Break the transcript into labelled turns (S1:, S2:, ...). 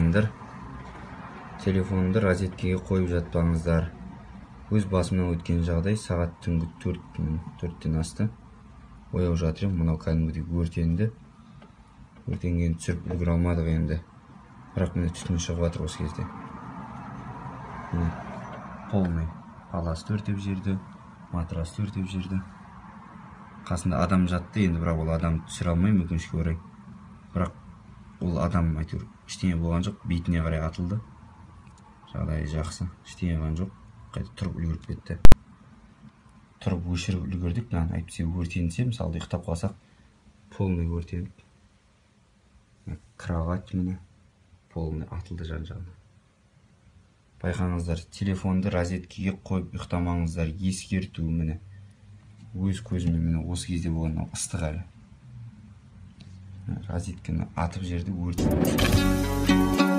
S1: ағайындар, телефонды розеткеге қойып жатпаңыздар. Өз басымнан өткен жағдай сағат түнгі 4-тен асты. Ояу жатыр едім, мынау кәдімгідей өртенді. Өртенгенді түсіріп үлгере алмадық енді. Бірақ міне түтін шығып жатыр осы кезде. Полный палас өртеп жіберді, матрас өртеп жіберді. Қасында адам жатты, енді бірақ ол адам түсіре алмаймын өкінішке орай. Бірақ ол адам әйтеуір ештеңе болған жоқ, бетіне қарай атылды. Жағдайы жақсы, ештеңе болған жоқ. Қайта тұрып үлгеріп кетті. Тұрып өшіріп үлгердік, әйтпесе өртенсе, мысалы ұйықтап қалсақ, полный өртеніп. Кровать міне полный атылды жан-жағына. Байқаңыздар, телефонды розеткеге қойып ұйықтамаңыздар, ескерту міне. Өз көзіммен міне осы кезде болған ыстық әлі. Розеткені атып жерді өртенді.